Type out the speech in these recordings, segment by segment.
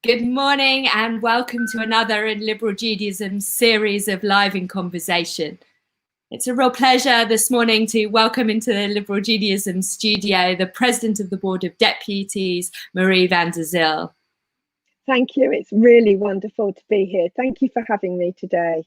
Good morning and welcome to another in Liberal Judaism series of Live in Conversation. It's a real pleasure this morning to welcome into the Liberal Judaism studio the President of the Board of Deputies, Marie van der Zyl. Thank you. It's really wonderful to be here. Thank you for having me today.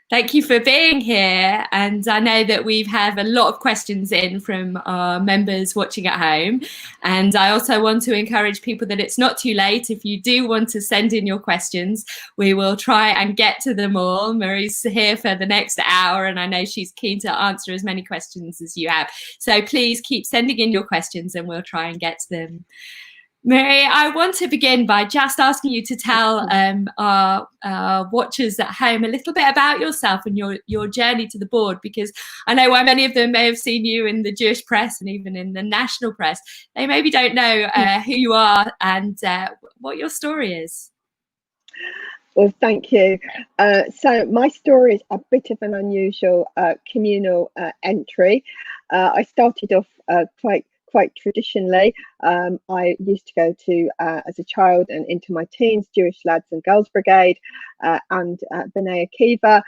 Thank you for being here, and I know that we've had a lot of questions in from our members watching at home, and I also want to encourage people that it's not too late. If you do want to send in your questions, we will try and get to them all. Marie's here for the next hour, and I know she's keen to answer as many questions as you have, so please keep sending in your questions and we'll try and get to them. Marie, I want to begin by just asking you to tell our watchers at home a little bit about yourself and your journey to the board, because I know while many of them may have seen you in the Jewish press and even in the national press, they maybe don't know who you are and what your story is. Well, thank you. So my story is a bit of an unusual communal entry. I started off quite traditionally. I used to go to, as a child and into my teens, Jewish Lads and Girls Brigade and B'nai Akiva.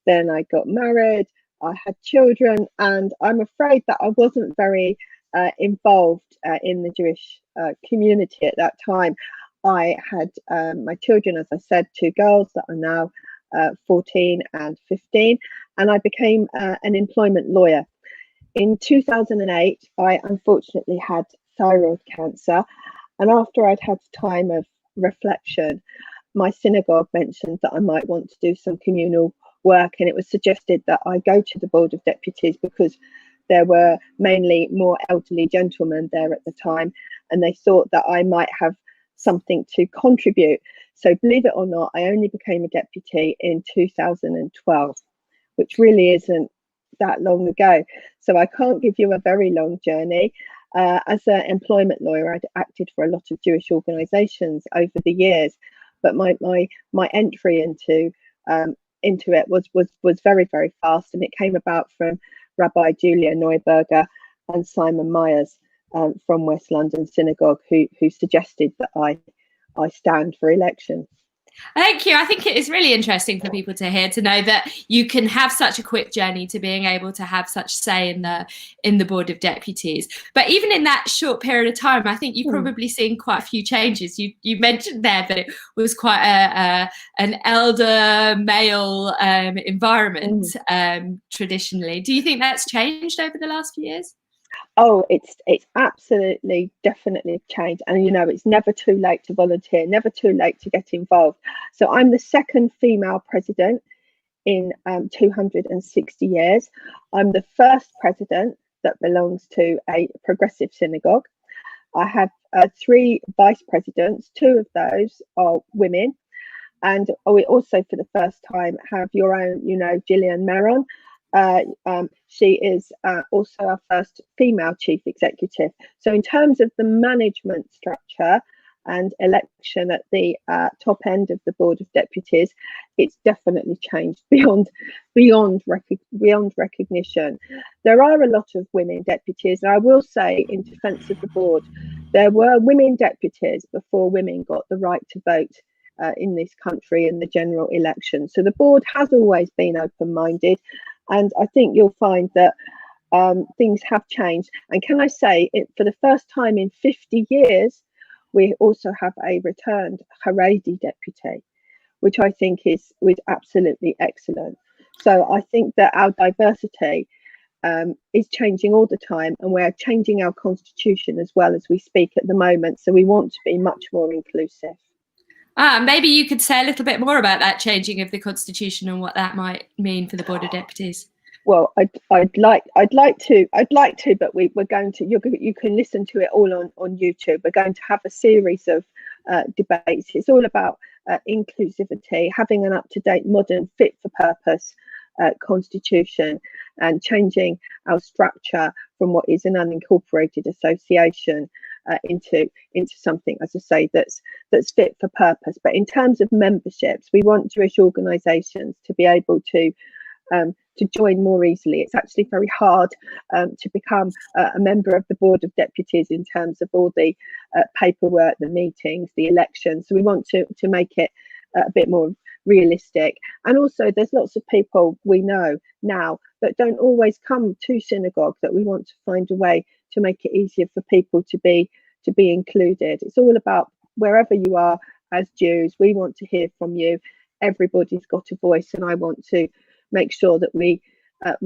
Then I got married, I had children, and I'm afraid that I wasn't very involved in the Jewish community at that time. I had my children, as I said, two girls that are now 14 and 15, and I became an employment lawyer. In 2008, I unfortunately had thyroid cancer, and after I'd had time of reflection, my synagogue mentioned that I might want to do some communal work, and it was suggested that I go to the Board of Deputies because there were mainly more elderly gentlemen there at the time, and they thought that I might have something to contribute. So believe it or not, I only became a deputy in 2012, which really isn't that long ago. So I can't give you a very long journey. As an employment lawyer, I'd acted for a lot of Jewish organisations over the years, but my entry into it was very, very fast, and it came about from Rabbi Julia Neuberger and Simon Myers from West London Synagogue, who suggested that I stand for election. Thank you. I think it is really interesting for people to hear, to know that you can have such a quick journey to being able to have such say in the Board of Deputies. But even in that short period of time, I think you've probably seen quite a few changes. You mentioned there that it was quite an elder male environment traditionally. Do you think that's changed over the last few years? Oh, it's absolutely, definitely changed. And, you know, it's never too late to volunteer, never too late to get involved. So I'm the second female president in 260 years. I'm the first president that belongs to a progressive synagogue. I have 3 vice presidents. 2 of those are women. And we also, for the first time, have your own, you know, Gillian Meron. She is also our first female chief executive. So in terms of the management structure and election at the top end of the Board of Deputies, it's definitely changed beyond recognition. There are a lot of women deputies, and I will say, in defence of the board, there were women deputies before women got the right to vote in this country in the general election. So the board has always been open-minded. And I think you'll find that things have changed. And can I say, for the first time in 50 years, we also have a returned Haredi deputy, which I think is absolutely excellent. So I think that our diversity is changing all the time, and we're changing our constitution as well as we speak at the moment. So we want to be much more inclusive. Maybe you could say a little bit more about that changing of the constitution and what that might mean for the Board of Deputies. Well, I'd like to, but we're going to. You can listen to it all on YouTube. We're going to have a series of debates. It's all about inclusivity, having an up-to-date, modern, fit-for-purpose constitution, and changing our structure from what is an unincorporated association into something, as I say, that's fit for purpose. But in terms of memberships, we want Jewish organisations to be able to to join more easily. It's actually very hard to become a member of the Board of Deputies in terms of all the paperwork, the meetings, the elections. So we want to make it a bit more realistic. And also there's lots of people we know now that don't always come to synagogue, that we want to find a way to make it easier for people to be included. It's all about wherever you are as Jews, we want to hear from you. Everybody's got a voice, and I want to make sure that we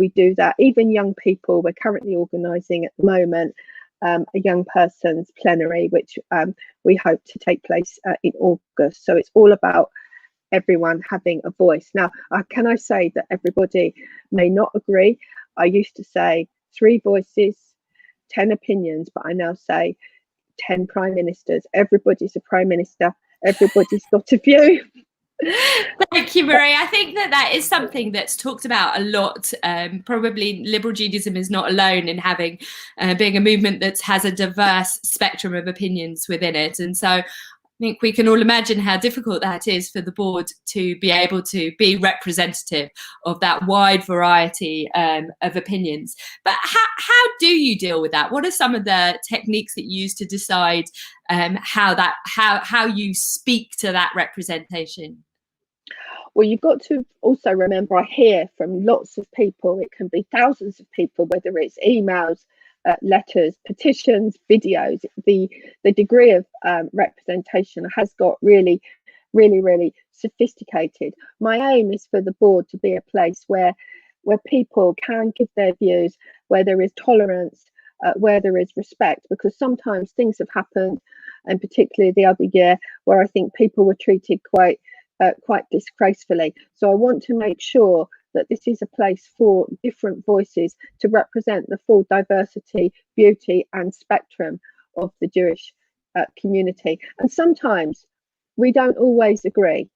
do that. Even young people, we're currently organising at the moment a young person's plenary, which we hope to take place in August. So it's all about everyone having a voice. Now, can I say that everybody may not agree? I used to say 3 voices, 10 opinions, but I now say 10 prime ministers. Everybody's a prime minister. Everybody's got a view. Thank you, Marie. I think that is something that's talked about a lot. Probably Liberal Judaism is not alone in having being a movement that has a diverse spectrum of opinions within it. And so I think we can all imagine how difficult that is for the board to be able to be representative of that wide variety of opinions. But how do you deal with that? What are some of the techniques that you use to decide how you speak to that representation? Well, you've got to also remember, I hear from lots of people, it can be thousands of people, whether it's emails, letters, petitions, videos. The degree of representation has got really sophisticated. My aim is for the board to be a place where people can give their views, where there is tolerance, where there is respect, because sometimes things have happened, and particularly the other year, where I think people were treated quite disgracefully. So I want to make sure that this is a place for different voices to represent the full diversity, beauty and spectrum of the Jewish community. And sometimes we don't always agree.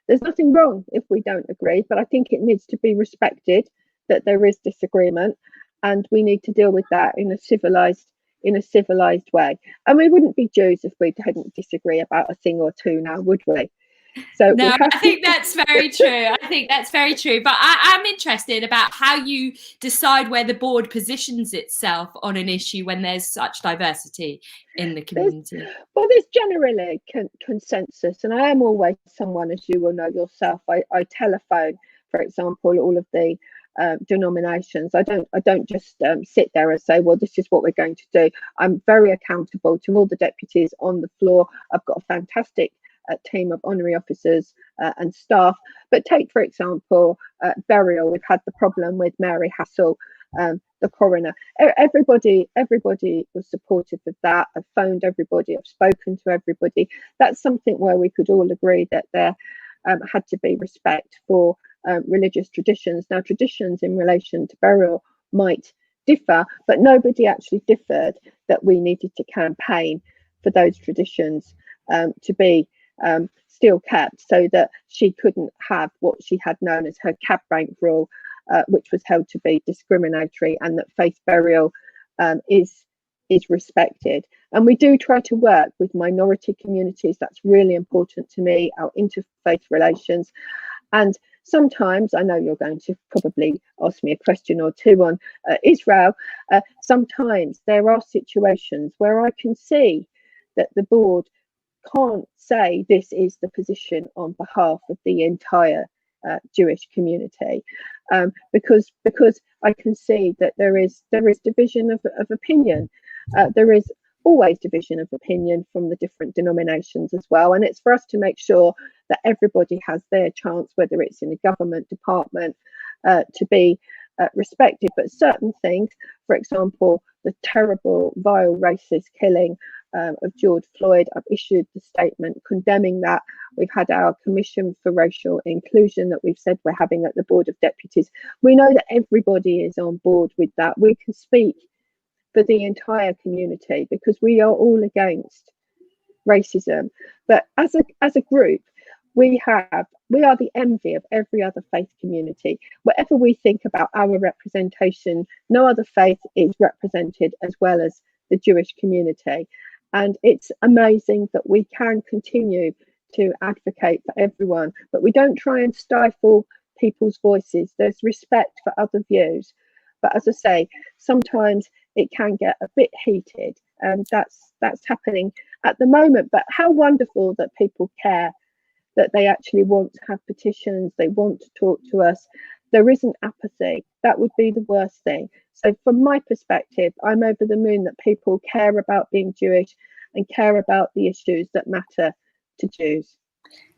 There's nothing wrong if we don't agree, but I think it needs to be respected that there is disagreement, and we need to deal with that in a civilized way. And we wouldn't be Jews if we didn't disagree about a thing or two now, would we? So no, I think that's very true. I think that's very true. But I'm interested about how you decide where the board positions itself on an issue when there's such diversity in the community. There's generally consensus, and I am always someone, as you will know yourself. I telephone, for example, all of the denominations. I don't just sit there and say, well, this is what we're going to do. I'm very accountable to all the deputies on the floor. I've got a fantastic team of honorary officers and staff. But take, for example, burial. We've had the problem with Mary Hassel, the coroner. Everybody was supportive of that. I've phoned everybody. I've spoken to everybody. That's something where we could all agree that there had to be respect for religious traditions. Now, traditions in relation to burial might differ, but nobody actually differed that we needed to campaign for those traditions to be still kept, so that she couldn't have what she had known as her cab rank rule, which was held to be discriminatory, and that faith burial is respected. And we do try to work with minority communities. That's really important to me, our interfaith relations. And sometimes, I know you're going to probably ask me a question or two on Israel, sometimes there are situations where I can see that the board can't say this is the position on behalf of the entire Jewish community, because I can see that there is division of opinion. There is always division of opinion from the different denominations as well, and it's for us to make sure that everybody has their chance, whether it's in a government department, to be respected. But certain things, for example, the terrible, vile, racist killing of George Floyd, I've issued the statement condemning that. We've had our Commission for Racial Inclusion that we've said we're having at the Board of Deputies. We know that everybody is on board with that. We can speak for the entire community because we are all against racism. But as a group, we are the envy of every other faith community. Whatever we think about our representation, no other faith is represented as well as the Jewish community. And it's amazing that we can continue to advocate for everyone, but we don't try and stifle people's voices. There's respect for other views. But as I say, sometimes it can get a bit heated, and that's happening at the moment. But how wonderful that people care, that they actually want to have petitions, they want to talk to us. There isn't apathy. That would be the worst thing. So from my perspective, I'm over the moon that people care about being Jewish and care about the issues that matter to Jews.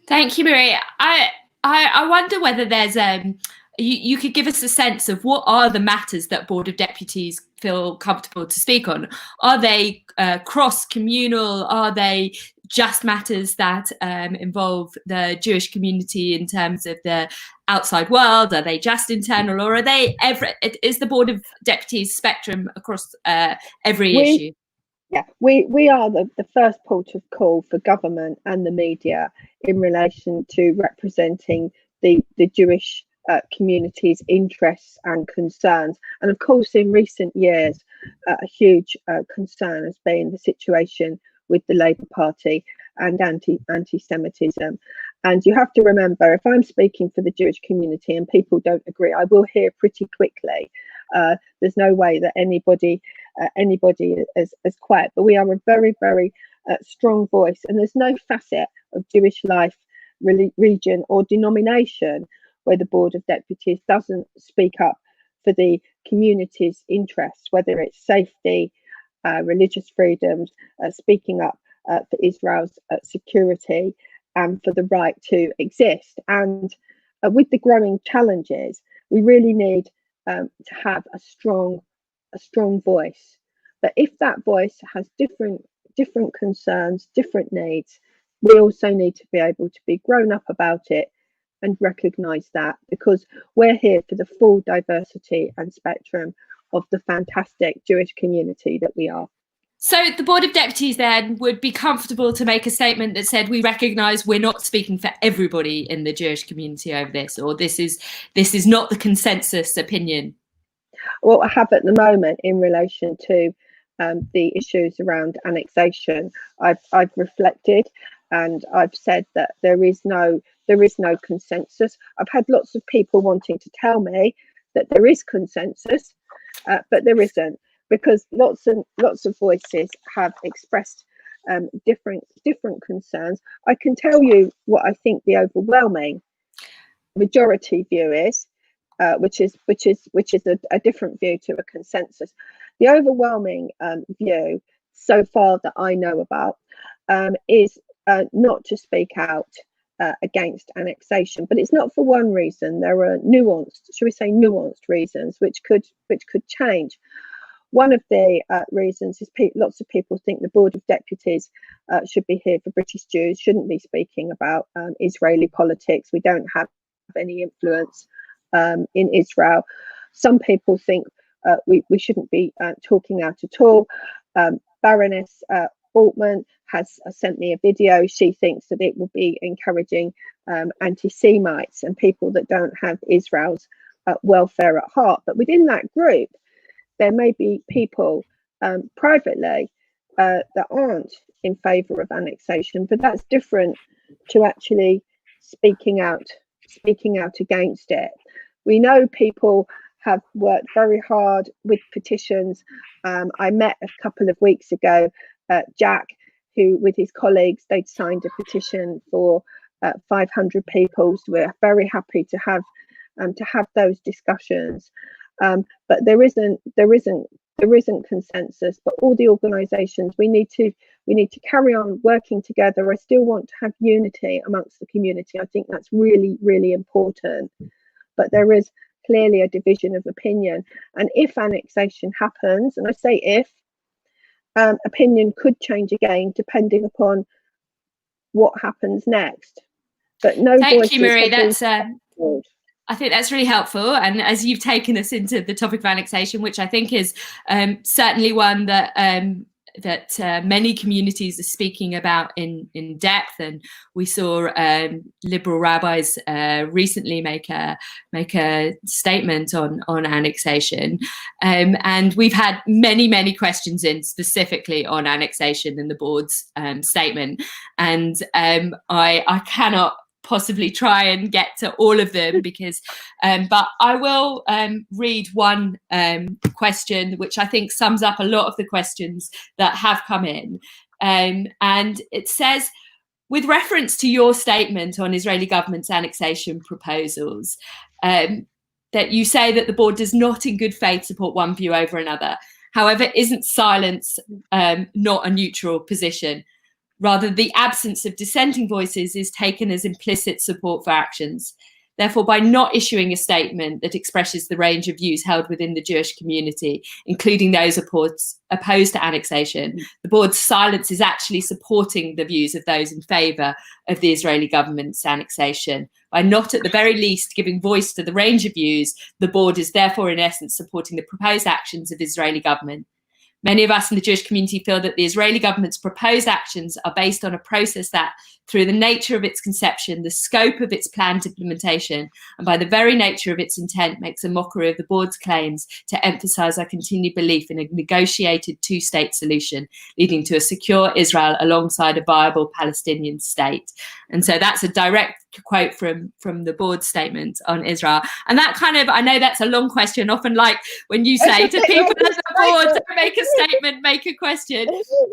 Thank you, Marie. I wonder whether there's you could give us a sense of what are the matters that Board of Deputies feel comfortable to speak on. Are they cross-communal? Are they just matters that involve the Jewish community in terms of the outside world? Are they just internal, or are they is the Board of Deputies spectrum across every issue? Yeah, we are the first port of call for government and the media in relation to representing the Jewish community's interests and concerns. And of course, in recent years, a huge concern has been the situation with the Labour Party and anti-Semitism. And you have to remember, if I'm speaking for the Jewish community and people don't agree, I will hear pretty quickly. There's no way that anybody is quiet, but we are a very, very strong voice, and there's no facet of Jewish life, region or denomination where the Board of Deputies doesn't speak up for the community's interests, whether it's safety, religious freedoms, speaking up for Israel's security and for the right to exist. And with the growing challenges, we really need to have a strong voice. But if that voice has different concerns, different needs, we also need to be able to be grown up about it and recognise that, because we're here for the full diversity and spectrum of the fantastic Jewish community that we are. So the Board of Deputies then would be comfortable to make a statement that said, we recognise we're not speaking for everybody in the Jewish community over this, or this is not the consensus opinion? What I have at the moment in relation to the issues around annexation, I've reflected and I've said that there is no consensus. I've had lots of people wanting to tell me that there is consensus, but there isn't, because lots of voices have expressed different concerns. I can tell you what I think the overwhelming majority view is, which is a different view to a consensus. The overwhelming view so far that I know about is not to speak out against annexation, but it's not for one reason. There are nuanced reasons which could change. One of the reasons is lots of people think the Board of Deputies should be here for British Jews, shouldn't be speaking about Israeli politics. We don't have any influence in Israel. Some people think we shouldn't be talking out at all. Baroness Altman has sent me a video. She thinks that it will be encouraging anti-Semites and people that don't have Israel's welfare at heart. But within that group, there may be people privately that aren't in favour of annexation, but that's different to actually speaking out against it. We know people have worked very hard with petitions. I met a couple of weeks ago Jack, who with his colleagues, they'd signed a petition for 500 people. So we're very happy to have those discussions. But there isn't consensus. But all the organisations, we need to carry on working together. I still want to have unity amongst the community. I think that's really, really important. But there is clearly a division of opinion. And if annexation happens, and I say if, opinion could change again depending upon what happens next. But no. Thank you, Marie. I think that's really helpful. And as you've taken us into the topic of annexation, which I think is certainly one that many communities are speaking about in depth, and we saw liberal rabbis recently make a statement on annexation, and we've had many questions in specifically on annexation in the board's statement, and I cannot possibly try and get to all of them, because but I will read one question which I think sums up a lot of the questions that have come in, and it says, with reference to your statement on Israeli government's annexation proposals, that you say that the board does not in good faith support one view over another. However, isn't silence not a neutral position? Rather, the absence of dissenting voices is taken as implicit support for actions. Therefore, by not issuing a statement that expresses the range of views held within the Jewish community, including those opposed to annexation, the board's silence is actually supporting the views of those in favour of the Israeli government's annexation. By not, at the very least, giving voice to the range of views, the board is therefore, in essence, supporting the proposed actions of the Israeli government. Many of us in the Jewish community feel that the Israeli government's proposed actions are based on a process that, through the nature of its conception, the scope of its planned implementation, and by the very nature of its intent, makes a mockery of the board's claims to emphasise our continued belief in a negotiated two-state solution, leading to a secure Israel alongside a viable Palestinian state. And so that's a direct quote from the board statement on Israel. And that kind of, I know that's a long question, often like when you say to people at the board, don't make a statement, make a question.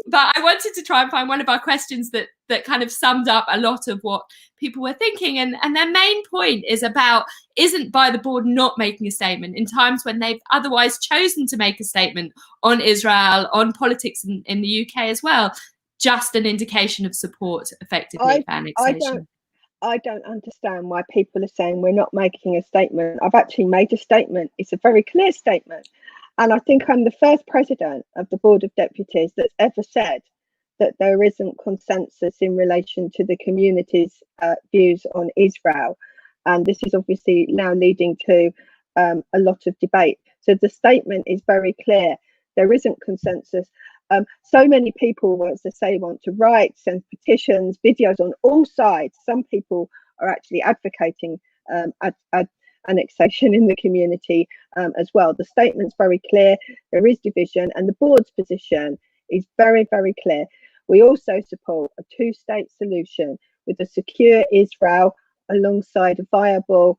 But I wanted to try and find one of our questions that kind of summed up a lot of what people were thinking. And their main point is about, isn't by the board not making a statement in times when they've otherwise chosen to make a statement on Israel, on politics in the UK as well, just an indication of support effectively for annexation? I don't understand why people are saying we're not making a statement. I've actually made a statement. It's a very clear statement. And I think I'm the first president of the Board of Deputies that's ever said that there isn't consensus in relation to the community's views on Israel. And this is obviously now leading to a lot of debate. So the statement is very clear. There isn't consensus. So many people, as I say, want to write, send petitions, videos on all sides. Some people are actually advocating annexation in the community as well. The statement's very clear. There is division, and the board's position is very, very clear. We also support a two-state solution with a secure Israel alongside a viable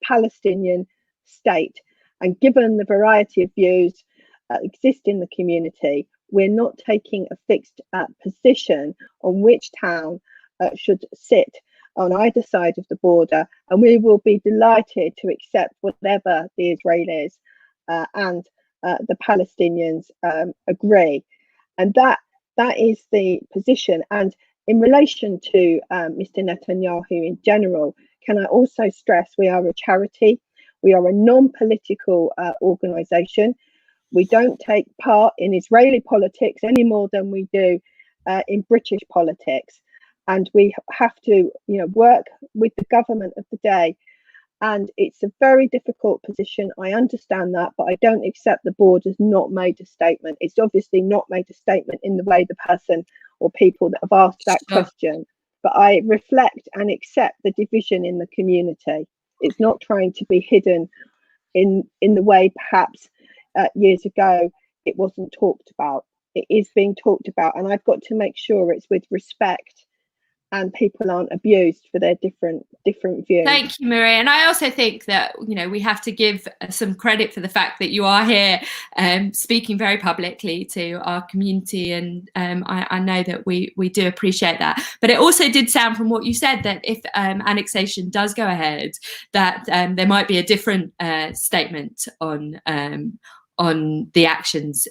Palestinian state. And given the variety of views that exist in the community, we're not taking a fixed position on which town should sit on either side of the border, and we will be delighted to accept whatever the Israelis and the Palestinians agree. And that is the position. And in relation to Mr. Netanyahu in general, can I also stress we are a charity. We are a non-political organisation. We don't take part in Israeli politics any more than we do in British politics. And we have to, work with the government of the day. And it's a very difficult position. I understand that, but I don't accept the board has not made a statement. It's obviously not made a statement in the way the person or people that have asked that question. But I reflect and accept the division in the community. It's not trying to be hidden in the way perhaps years ago it wasn't talked about. It is being talked about, and I've got to make sure it's with respect and people aren't abused for their different views. Thank you, Maria. And I also think that we have to give some credit for the fact that you are here speaking very publicly to our community, and I know that we do appreciate that. But it also did sound from what you said that if annexation does go ahead, that there might be a different statement on the actions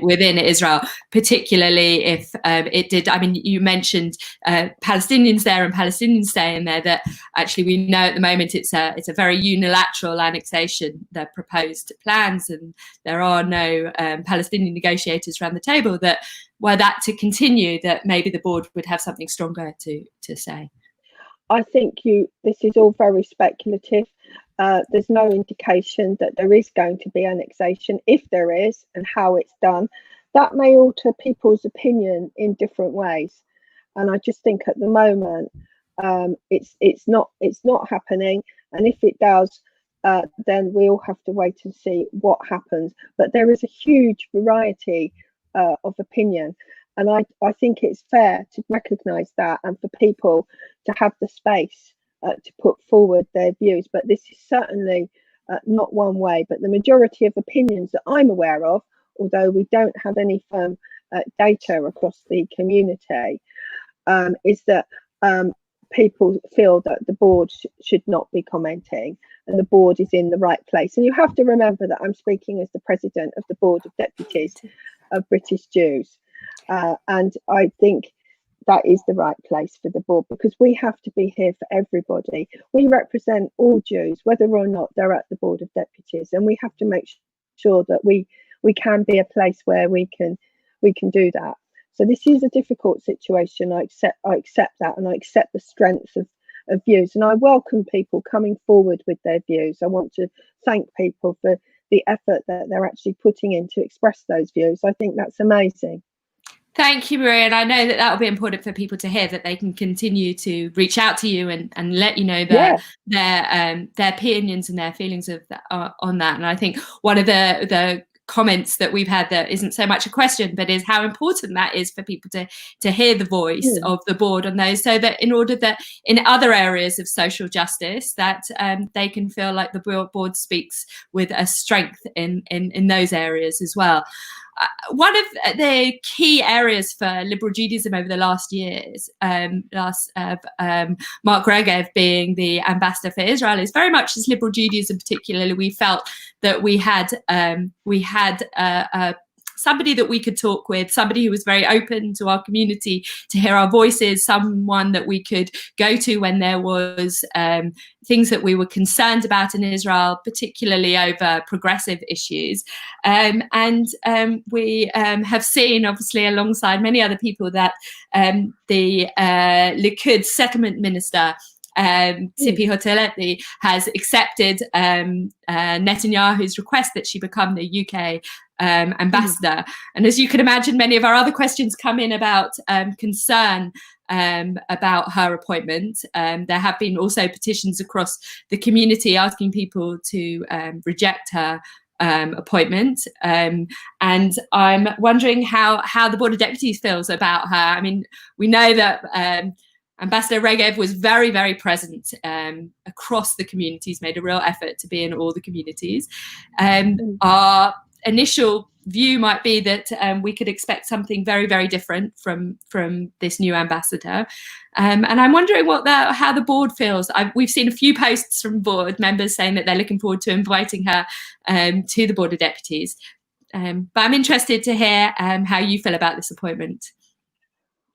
within Israel, particularly if it did. I mean, you mentioned Palestinians there and Palestinians staying there. That actually we know at the moment it's a very unilateral annexation. They're proposed plans, and there are no Palestinian negotiators around the table. That were that to continue, that maybe the board would have something stronger to say. I think this is all very speculative. There's no indication that there is going to be annexation. If there is, and how it's done, that may alter people's opinion in different ways. And I just think at the moment it's not happening. And if it does, then we all have to wait and see what happens. But there is a huge variety of opinion. And I think it's fair to recognise that, and for people to have the space to put forward their views. But this is certainly not one way. But the majority of opinions that I'm aware of, although we don't have any firm data across the community, is that people feel that the board should not be commenting, and the board is in the right place. And you have to remember that I'm speaking as the president of the Board of Deputies of British Jews. And I think that is the right place for the board, because we have to be here for everybody. We represent all Jews, whether or not they're at the Board of Deputies, and we have to make sure that we can be a place where we can do that. So this is a difficult situation. I accept that, and I accept the strength of views, and I welcome people coming forward with their views. I want to thank people for the effort that they're actually putting in to express those views. I think that's amazing. Thank you, Maria. And I know that will be important for people to hear, that they can continue to reach out to you and let you know their opinions and their feelings of on that. And I think one of the comments that we've had that isn't so much a question, but is how important that is for people to hear the voice of the board on those, so that in order that in other areas of social justice that they can feel like the board speaks with a strength in those areas as well. One of the key areas for Liberal Judaism over the last years, Mark Regev being the ambassador for Israel, is very much as Liberal Judaism particularly, we felt that we had somebody that we could talk with, somebody who was very open to our community, to hear our voices, someone that we could go to when there was things that we were concerned about in Israel, particularly over progressive issues. We have seen, obviously, alongside many other people, that the Likud settlement minister, Tzipi Hoteleti, has accepted Netanyahu's request that she become the UK ambassador. And as you can imagine, many of our other questions come in about concern about her appointment. There have been also petitions across the community asking people to reject her appointment, and I'm wondering how the Board of Deputies feels about her. I mean, we know that Ambassador Regev was very, very present across the communities, made a real effort to be in all the communities. Our initial view might be that we could expect something very, very different from this new ambassador. And I'm wondering how the board feels. We've seen a few posts from board members saying that they're looking forward to inviting her to the Board of Deputies. But I'm interested to hear how you feel about this appointment.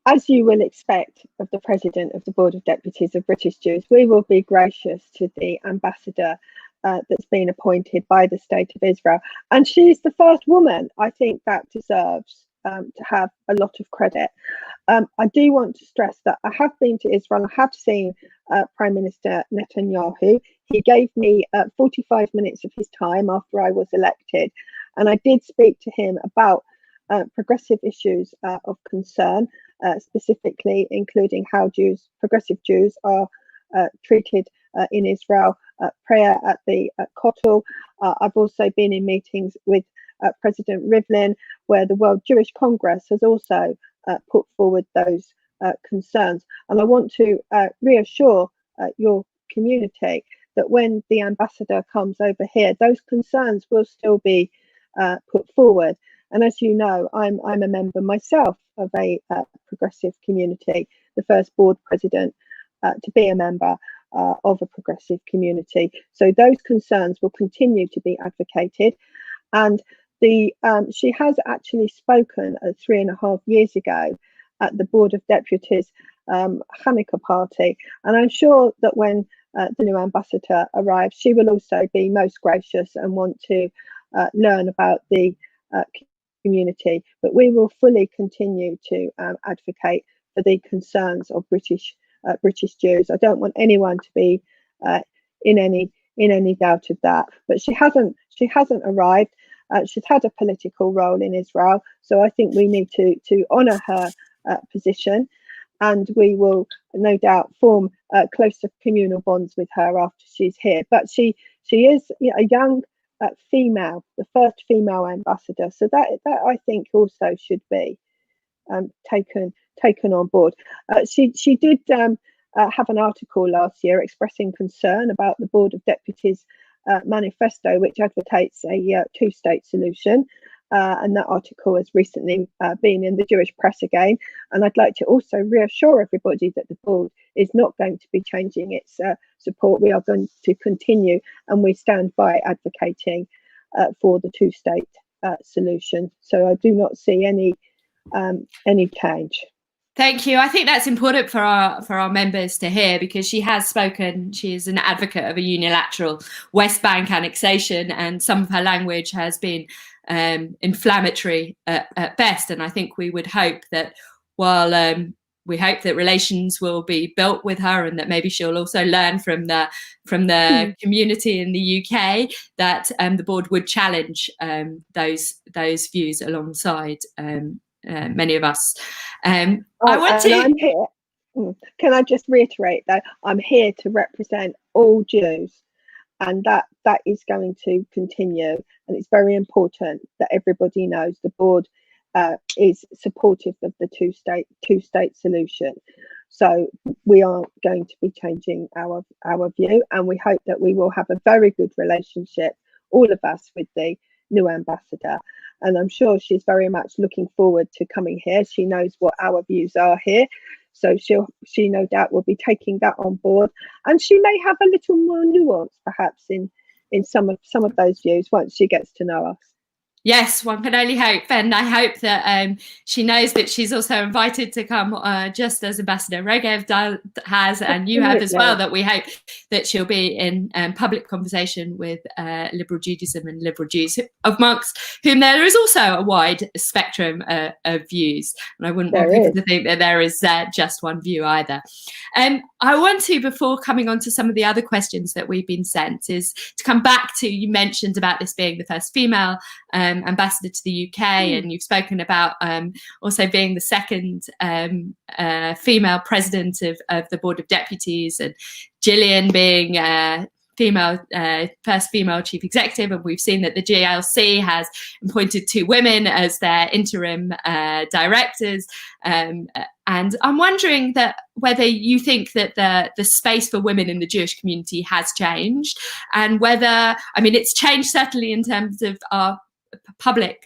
As you will expect of the President of the Board of Deputies of British Jews, we will be gracious to the ambassador that's been appointed by the State of Israel. And she's the first woman. I think that deserves to have a lot of credit. I do want to stress that I have been to Israel. I have seen Prime Minister Netanyahu. He gave me 45 minutes of his time after I was elected. And I did speak to him about progressive issues of concern, specifically including how progressive Jews are treated in Israel, prayer at the Kotel. I've also been in meetings with President Rivlin, where the World Jewish Congress has also put forward those concerns. And I want to reassure your community that when the ambassador comes over here, those concerns will still be put forward. And as you know, I'm a member myself of a progressive community, the first board president to be a member of a progressive community. So those concerns will continue to be advocated. And she has actually spoken 3.5 years ago at the Board of Deputies Hanukkah party. And I'm sure that when the new ambassador arrives, she will also be most gracious and want to learn about the community. But we will fully continue to advocate for the concerns of British Jews. I don't want anyone to be in any doubt of that. But she hasn't arrived. She's had a political role in Israel, so I think we need to honour her position, and we will no doubt form closer communal bonds with her after she's here. But she is a young female, the first female ambassador, so that I think also should be taken on board. She did have an article last year expressing concern about the Board of Deputies manifesto, which advocates a two-state solution. And that article has recently been in the Jewish press again. And I'd like to also reassure everybody that the board is not going to be changing its support. We are going to continue, and we stand by advocating for the two-state solution. So I do not see any change. Thank you. I think that's important for our members to hear, because she has spoken. She is an advocate of a unilateral West Bank annexation, and some of her language has been inflammatory at best. And I think we would hope that while we hope that relations will be built with her, and that maybe she'll also learn from the community in the UK, that the board would challenge those views alongside many of us. I want to. I'm here. Can I just reiterate that I'm here to represent all Jews, and that is going to continue. And it's very important that everybody knows the board is supportive of the two-state solution. So we are going to be changing our view, and we hope that we will have a very good relationship, all of us, with the new ambassador. And I'm sure she's very much looking forward to coming here. She knows what our views are here, so she no doubt will be taking that on board, and she may have a little more nuance perhaps in some of those views once she gets to know us. Yes, one can only hope, and I hope that she knows that she's also invited to come, just as Ambassador Regev has, and you have as well. That we hope that she'll be in public conversation with Liberal Judaism and Liberal Jews, amongst whom there is also a wide spectrum of views. And I wouldn't want people to think that there is just one view either. I want to, before coming on to some of the other questions that we've been sent, is to come back to, you mentioned about this being the first female ambassador to the UK, and you've spoken about also being the second female president of the Board of Deputies, and Gillian being first female chief executive, and we've seen that the GLC has appointed 2 women as their interim directors. And I'm wondering whether you think that the space for women in the Jewish community has changed, and whether, I mean, it's changed certainly in terms of our public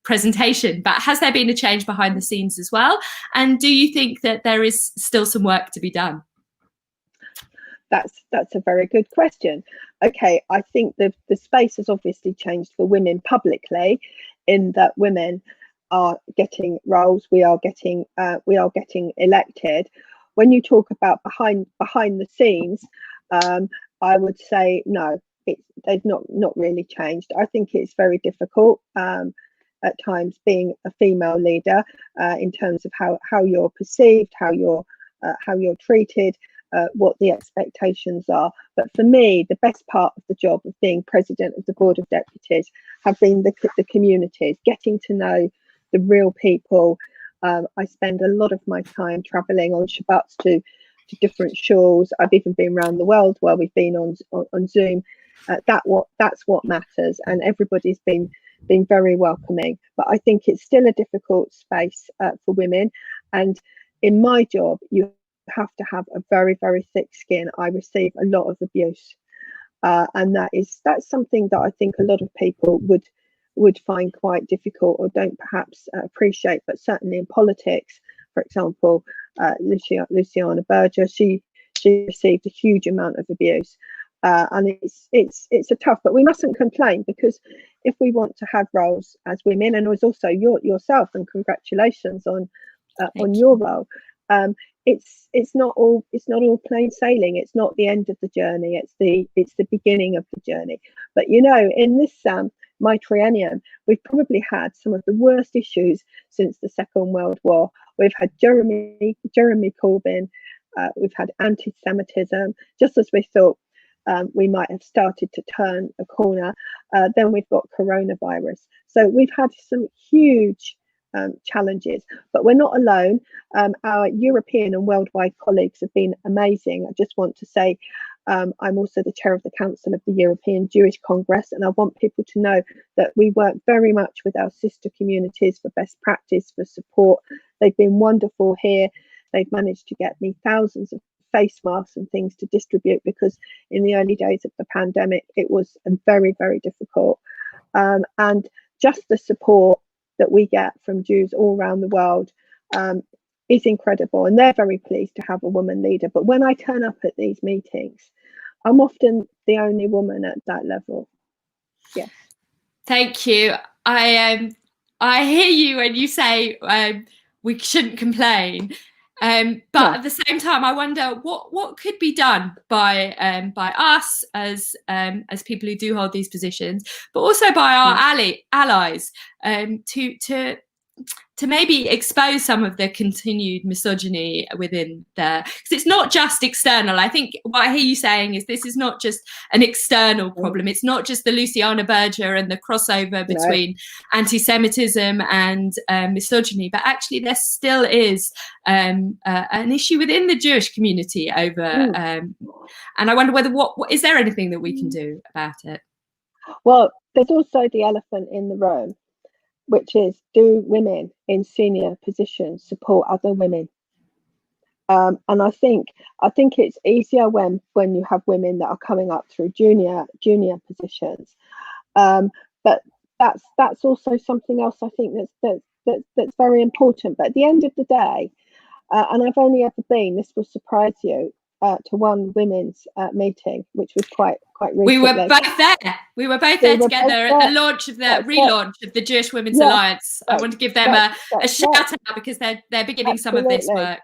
presentation, but has there been a change behind the scenes as well? And do you think that there is still some work to be done? That's a very good question. Okay, I think the space has obviously changed for women publicly, in that women are getting roles, we are getting elected. When you talk about behind the scenes, I would say no, they've not really changed. I think it's very difficult at times being a female leader, in terms of how you're perceived, how you're treated, what the expectations are. But for me, the best part of the job of being president of the Board of Deputies have been the communities, getting to know the real people. I spend a lot of my time traveling on Shabbats to different shuls. I've even been around the world where we've been on Zoom. That's what matters, and everybody's been very welcoming. But I think it's still a difficult space for women, and in my job you have to have a very, very thick skin. I receive a lot of abuse, and that's something that I think a lot of people would find quite difficult, or don't perhaps appreciate. But certainly in politics, for example, Luciana Berger, she received a huge amount of abuse. And it's a tough, but we mustn't complain, because if we want to have roles as women, and it was also yourself, and congratulations on your role. It's not all plain sailing. It's not the end of the journey. It's the beginning of the journey. But you know, in this my triennium, we've probably had some of the worst issues since the Second World War. We've had Jeremy Corbyn. We've had anti-Semitism, just as we thought we might have started to turn a corner. Then we've got coronavirus. So we've had some huge challenges, but we're not alone. Our European and worldwide colleagues have been amazing. I just want to say I'm also the chair of the Council of the European Jewish Congress, and I want people to know that we work very much with our sister communities for best practice, for support. They've been wonderful here. They've managed to get me thousands of face masks and things to distribute, because in the early days of the pandemic, it was very, very difficult. And just the support that we get from Jews all around the world is incredible, and they're very pleased to have a woman leader. But when I turn up at these meetings, I'm often the only woman at that level. Yes. Thank you. I hear you when you say we shouldn't complain, but at the same time, I wonder what could be done by us as people who do hold these positions, but also by our allies to maybe expose some of the continued misogyny within there, because it's not just external. I think what I hear you saying is this is not just an external problem. It's not just the Luciana Berger and the crossover between anti-Semitism and misogyny, but actually there still is an issue within the Jewish community over, and I wonder whether what is there anything that we can do about it? Well, there's also the elephant in the room, which is, do women in senior positions support other women? And I think it's easier when you have women that are coming up through junior positions. But that's also something else I think that's very important. But at the end of the day, and I've only ever been, this will surprise you, to one women's meeting, which was quite recently. We were both there. We were both there together at the launch of the relaunch of the Jewish Women's Alliance. I want to give them a shout out, because they're beginning some of this work.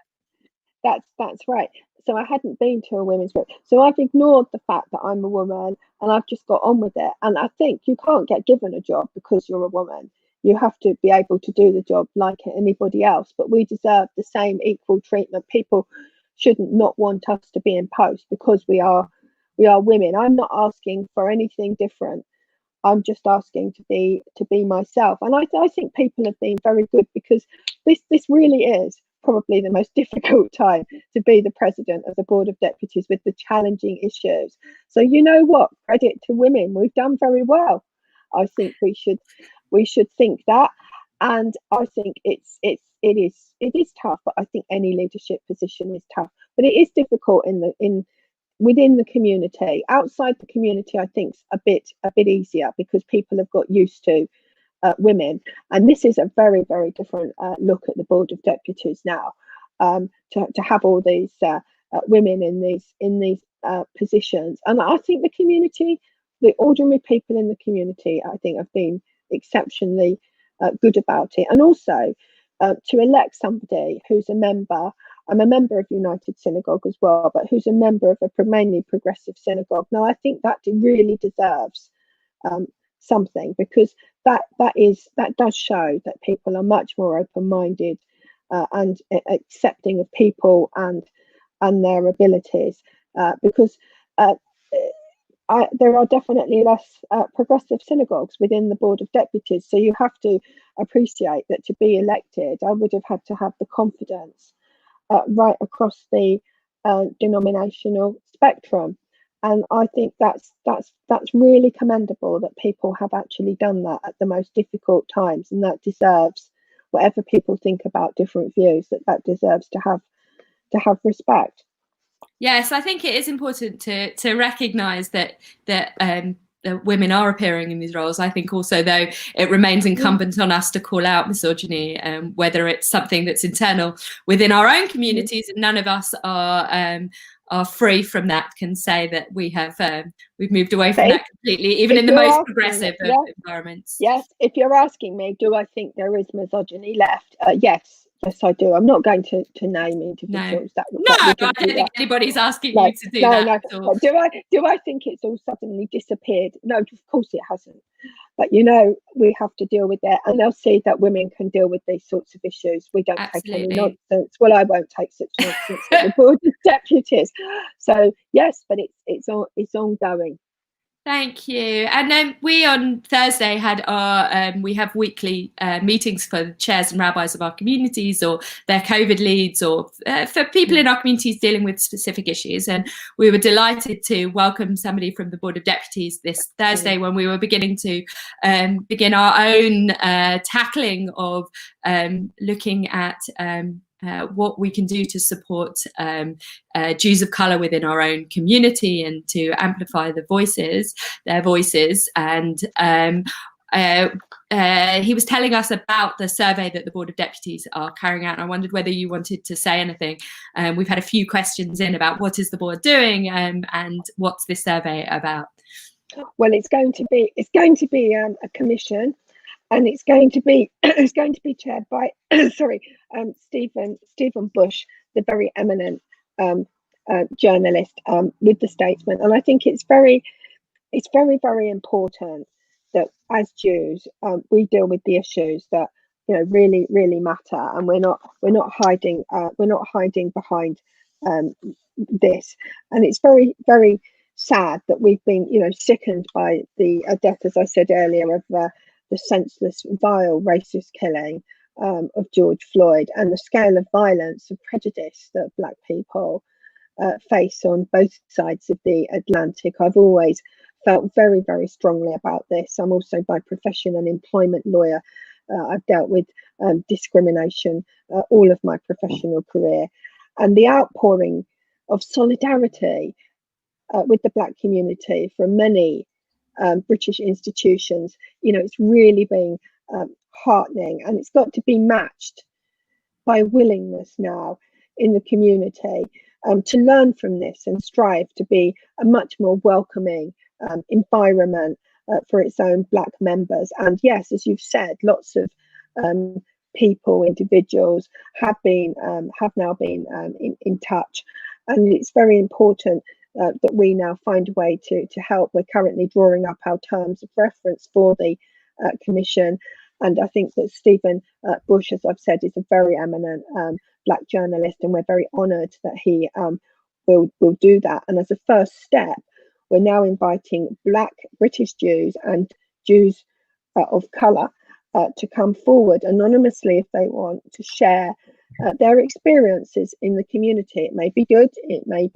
That's right. So I hadn't been to a women's group, so I've ignored the fact that I'm a woman, and I've just got on with it. And I think you can't get given a job because you're a woman. You have to be able to do the job like anybody else. But we deserve the same equal treatment. People shouldn't not want us to be in post because we are women. I'm not asking for anything different. I'm just asking to be myself. And I think people have been very good, because this really is probably the most difficult time to be the president of the Board of Deputies, with the challenging issues. So you know what? Credit to women. We've done very well. I think we should think that. And I think it is tough, but I think any leadership position is tough. But it is difficult within the community. Outside the community, I think it's a bit easier, because people have got used to women, and this is a very, very different look at the Board of Deputies now. To have all these women in these positions, and I think the community, the ordinary people in the community, I think have been exceptionally good about it. And also to elect somebody who's a member. I'm a member of United Synagogue as well, but who's a member of a mainly progressive synagogue. Now, I think that really deserves something, because that does show that people are much more open-minded and accepting of people and their abilities, because there are definitely less progressive synagogues within the Board of Deputies. So you have to appreciate that to be elected, I would have had to have the confidence right across the denominational spectrum. And I think that's really commendable that people have actually done that at the most difficult times, and that deserves, whatever people think about different views, that deserves to have respect. Yes, I think it is important to recognise that women are appearing in these roles. I think also, though, it remains incumbent on us to call out misogyny, whether it's something that's internal within our own communities, and none of us are free from that, can say that we've moved away from that completely, even in the most progressive of environments. Yes, if you're asking me, do I think there is misogyny left? Yes, I do. I'm not going to name individuals. I don't think anybody's asking you to do that. No. Do I think it's all suddenly disappeared? No, of course it hasn't. But we have to deal with it, and they'll see that women can deal with these sorts of issues. We don't take any nonsense. Well, I won't take such nonsense at the Board of Deputies. So yes, but it's ongoing. Thank you. And then we on Thursday had our, we have weekly meetings for the chairs and rabbis of our communities, or their COVID leads, or for people in our communities dealing with specific issues. And we were delighted to welcome somebody from the Board of Deputies this Thursday when we were beginning to begin our own tackling of looking at what we can do to support Jews of colour within our own community and to amplify their voices. And he was telling us about the survey that the Board of Deputies are carrying out. And I wondered whether you wanted to say anything. We've had a few questions in about what is the board doing and what's this survey about. Well, it's going to be a commission. And it's going to be chaired by Stephen Bush, the very eminent journalist with the Statesman. And I think it's very important that as Jews we deal with the issues that really matter, and we're not hiding behind this. And it's very sad that we've been sickened by the death, as I said earlier, of the senseless, vile, racist killing of George Floyd, and the scale of violence and prejudice that Black people face on both sides of the Atlantic. I've always felt very strongly about this. I'm also by profession an employment lawyer. I've dealt with discrimination all of my professional career, and the outpouring of solidarity with the Black community from many British institutions, it's really been heartening, and it's got to be matched by willingness now in the community to learn from this and strive to be a much more welcoming environment for its own Black members. And yes, as you've said, lots of individuals have now been in touch, and it's very important that we now find a way to help. We're currently drawing up our terms of reference for the commission, and I think that Stephen Bush, as I've said, is a very eminent Black journalist, and we're very honoured that he will do that. And as a first step, we're now inviting Black British Jews and Jews of colour to come forward anonymously if they want to share their experiences in the community. It may be good, it may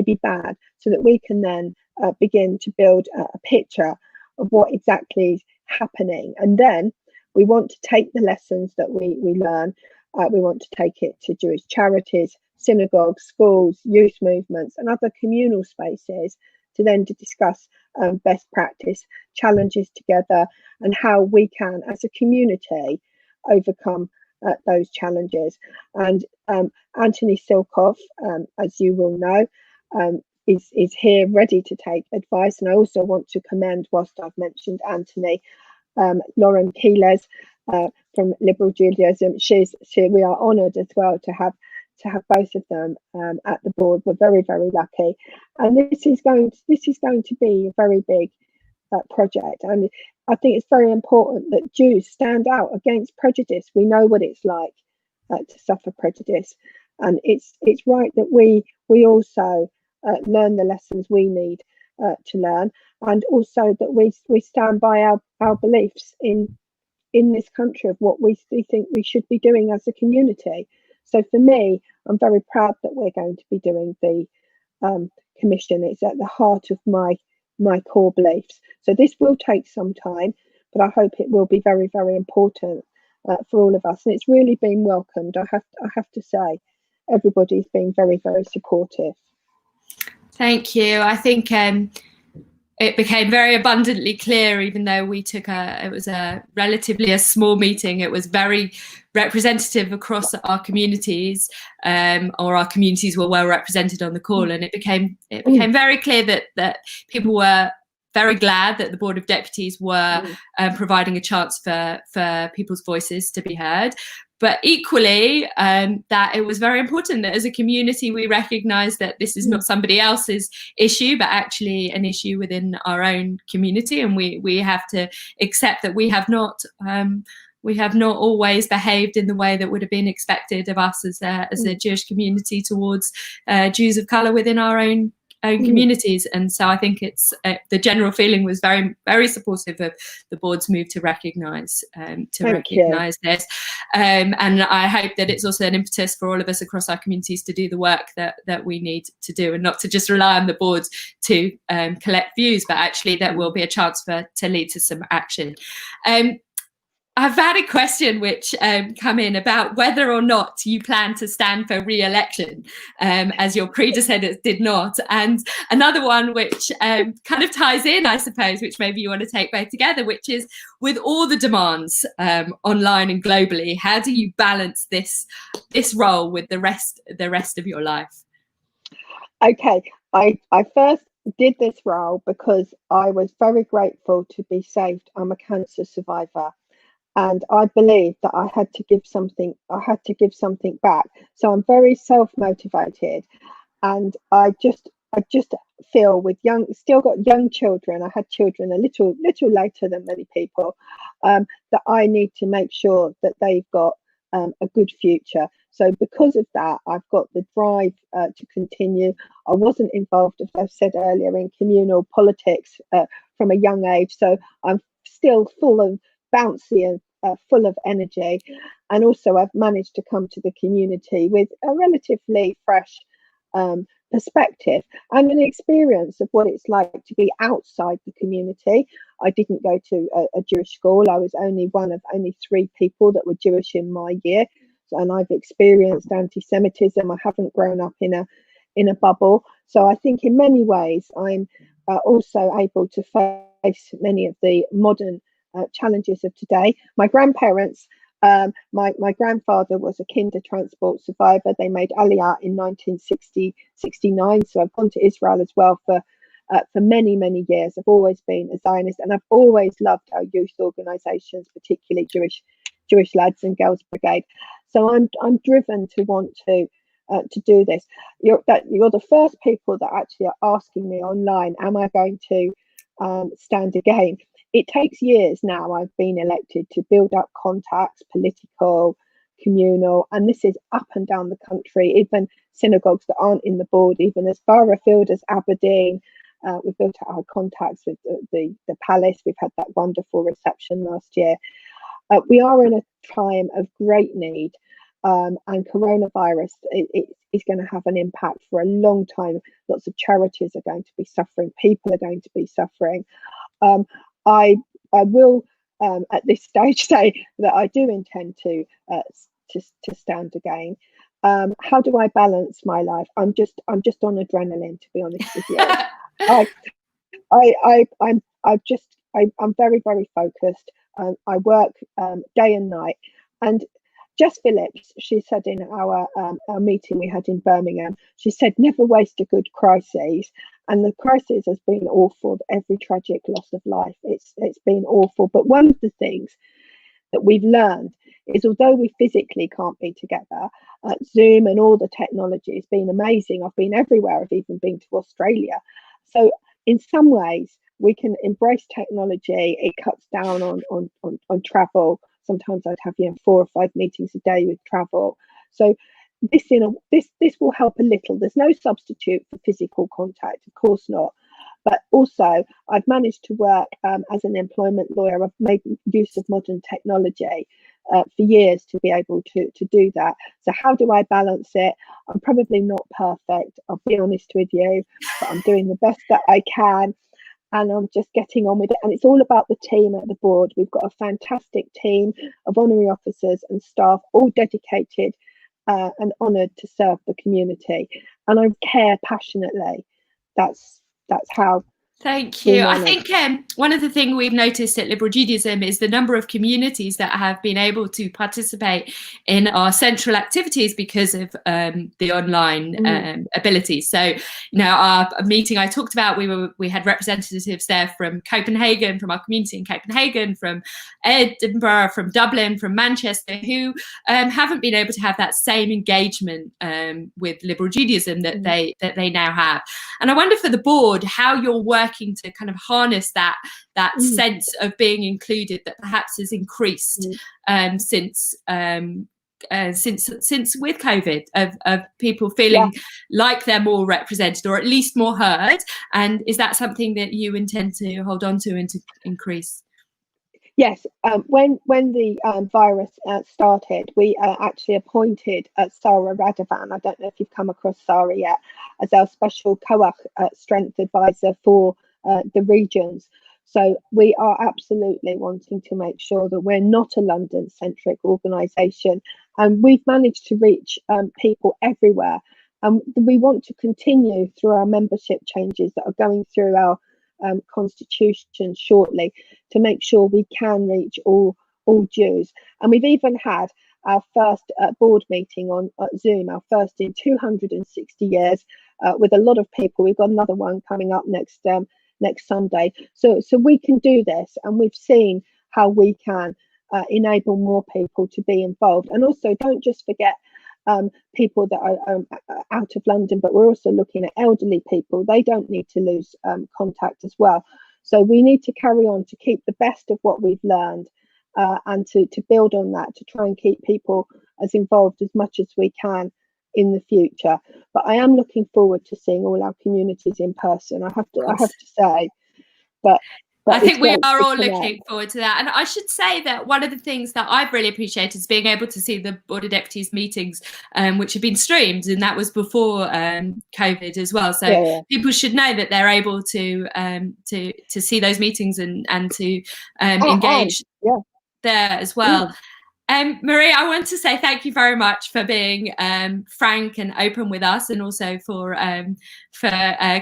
be bad, so that we can then begin to build a picture of what exactly is happening. And then we want to take the lessons that we learn, we want to take it to Jewish charities, synagogues, schools, youth movements and other communal spaces to discuss best practice, challenges together, and how we can as a community overcome those challenges. And Anthony Silkoff, as you will know, is here ready to take advice. And I also want to commend, whilst I've mentioned Anthony, Lauren Keeles from Liberal Judaism. We are honoured as well to have both of them at the board. We're very lucky, and this is going to be a very big project. And I think it's very important that Jews stand out against prejudice. We know what it's like to suffer prejudice, and it's right that we also learn the lessons we need to learn, and also that we stand by our beliefs in this country of what we think we should be doing as a community. So for me, I'm very proud that we're going to be doing the commission. It's at the heart of my core beliefs. So this will take some time, but I hope it will be very important for all of us. And it's really been welcomed. I have to say, everybody's been very supportive. Thank you. I think it became very abundantly clear, even though we took it was a relatively a small meeting, it was very representative across our communities, or our communities were well represented on the call, and it became very clear that people were very glad that the Board of Deputies were providing a chance for people's voices to be heard. But equally, that it was very important that as a community we recognise that this is not somebody else's issue, but actually an issue within our own community, and we have to accept that we have not always behaved in the way that would have been expected of us as a Jewish community towards Jews of colour within our own own communities. And so I think it's the general feeling was very, very supportive of the board's move to recognise this. And I hope that it's also an impetus for all of us across our communities to do the work that we need to do, and not to just rely on the board to collect views, but actually that will be a chance to lead to some action. I've had a question which come in about whether or not you plan to stand for re-election, as your predecessors did not, and another one which kind of ties in, I suppose, which maybe you want to take both together, which is, with all the demands online and globally, how do you balance this role with the rest of your life? Okay, I first did this role because I was very grateful to be saved. I'm a cancer survivor. And I believe that I had to give something back. So I'm very self-motivated, and I just feel still got young children. I had children a little later than many people, that I need to make sure that they've got a good future. So because of that, I've got the drive to continue. I wasn't involved, as I said earlier, in communal politics from a young age. So I'm still full of bouncy and full of energy, and also I've managed to come to the community with a relatively fresh perspective and an experience of what it's like to be outside the community. I didn't go to a Jewish school. I was only one of only 3 people that were Jewish in my year, and I've experienced anti-Semitism. I haven't grown up in a bubble. So I think in many ways I'm also able to face many of the modern challenges of today. My grandparents, my grandfather was a kinder transport survivor. They made Aliyah in 1969. So I've gone to Israel as well for many years. I've always been a Zionist, and I've always loved our youth organisations, particularly Jewish Lads and Girls Brigade. So I'm driven to want to do this. You're the first people that actually are asking me online, am I going to stand again? It takes years now. I've been elected to build up contacts, political, communal, and this is up and down the country, even synagogues that aren't in the board, even as far afield as Aberdeen. We've built up our contacts with the palace. We've had that wonderful reception last year. We are in a time of great need, and coronavirus is going to have an impact for a long time. Lots of charities are going to be suffering. People are going to be suffering. I will at this stage say that I do intend to stand again. How do I balance my life? I'm just on adrenaline, to be honest with you. I'm very focused. I work day and night. And Jess Phillips, she said in our meeting we had in Birmingham, she said, never waste a good crisis. And the crisis has been awful, every tragic loss of life. It's been awful. But one of the things that we've learned is, although we physically can't be together, Zoom and all the technology has been amazing. I've been everywhere. I've even been to Australia. So in some ways, we can embrace technology. It cuts down on travel. Sometimes I'd have 4 or 5 meetings a day with travel. So this will help a little. There's no substitute for physical contact, of course not. But also, I've managed to work as an employment lawyer. I've made use of modern technology for years to be able to do that. So how do I balance it? I'm probably not perfect, I'll be honest with you, but I'm doing the best that I can. And I'm just getting on with it. And it's all about the team at the board. We've got a fantastic team of honorary officers and staff, all dedicated and honoured to serve the community. And I care passionately. That's how. Thank you. I think one of the things we've noticed at Liberal Judaism is the number of communities that have been able to participate in our central activities because of the online abilities. So, our meeting I talked about, we had representatives there from Copenhagen, from our community in Copenhagen, from Edinburgh, from Dublin, from Manchester, who haven't been able to have that same engagement with Liberal Judaism that they now have. And I wonder for the board how you're working to kind of harness that sense of being included that perhaps has increased since since with COVID, of people feeling like they're more represented or at least more heard? And is that something that you intend to hold on to and to increase? Yes, when the virus started, we actually appointed Sarah Radavan. I don't know if you've come across Sarah yet, as our special Koach strength advisor for the regions. So we are absolutely wanting to make sure that we're not a London-centric organisation, and we've managed to reach people everywhere. And we want to continue through our membership changes that are going through our constitution shortly, to make sure we can reach all Jews. And we've even had our first board meeting on Zoom, our first in 260 years, with a lot of people. We've got another one coming up next Sunday. So we can do this, and we've seen how we can enable more people to be involved. And also, don't just forget people that are out of London, but we're also looking at elderly people. They don't need to lose contact as well. So we need to carry on to keep the best of what we've learned, and to build on that, to try and keep people as involved as much as we can in the future. But I am looking forward to seeing all our communities in person, I have to say. But I think we are all looking forward to that. And I should say that one of the things that I've really appreciated is being able to see the Board of Deputies meetings, which have been streamed, and that was before COVID as well. So people should know that they're able to see those meetings and to engage there as well. Marie, I want to say thank you very much for being frank and open with us, and also for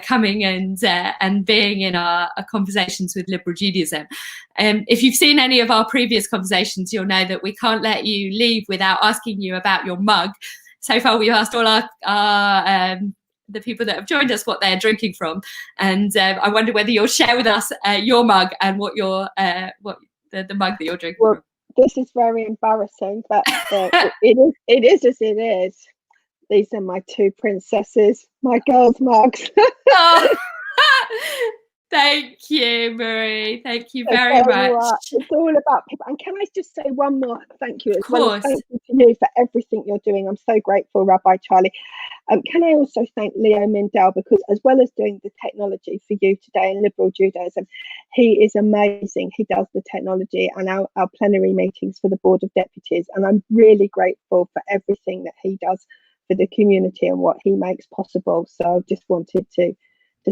coming and being in our conversations with Liberal Judaism. If you've seen any of our previous conversations, you'll know that we can't let you leave without asking you about your mug. So far, we've asked all our the people that have joined us what they're drinking from, and I wonder whether you'll share with us your mug and what the mug that you're drinking from. This is very embarrassing, but it is as it is. These are my two princesses, my girls' mugs. Oh, thank you, Marie. Thank you very much. It's all about people. And can I just say one more thank you as well? Thank you to you for everything you're doing. I'm so grateful, Rabbi Charley. Can I also thank Leo Mindell, because as well as doing the technology for you today in Liberal Judaism, he is amazing. He does the technology and our plenary meetings for the Board of Deputies. And I'm really grateful for everything that he does for the community and what he makes possible. So I just wanted to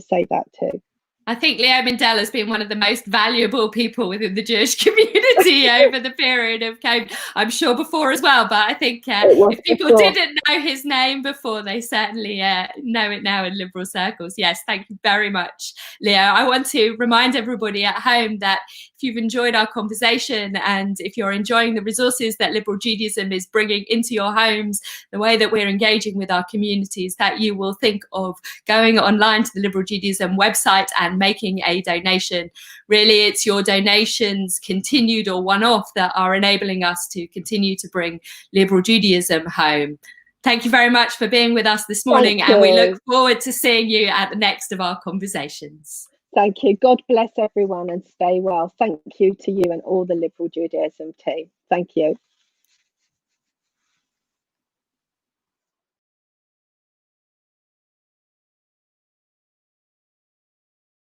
say that too. I think Leo Mindell has been one of the most valuable people within the Jewish community over the period of COVID. I'm sure before as well, but I think if people didn't know his name before, they certainly know it now in liberal circles. Yes, thank you very much, Leo. I want to remind everybody at home that if you've enjoyed our conversation, and if you're enjoying the resources that Liberal Judaism is bringing into your homes, the way that we're engaging with our communities, that you will think of going online to the Liberal Judaism website and making a donation. Really, it's your donations, continued or one-off, that are enabling us to continue to bring Liberal Judaism home. Thank you very much for being with us this morning, and we look forward to seeing you at the next of our conversations. Thank you. God bless everyone and stay well. Thank you to you and all the Liberal Judaism team. Thank you.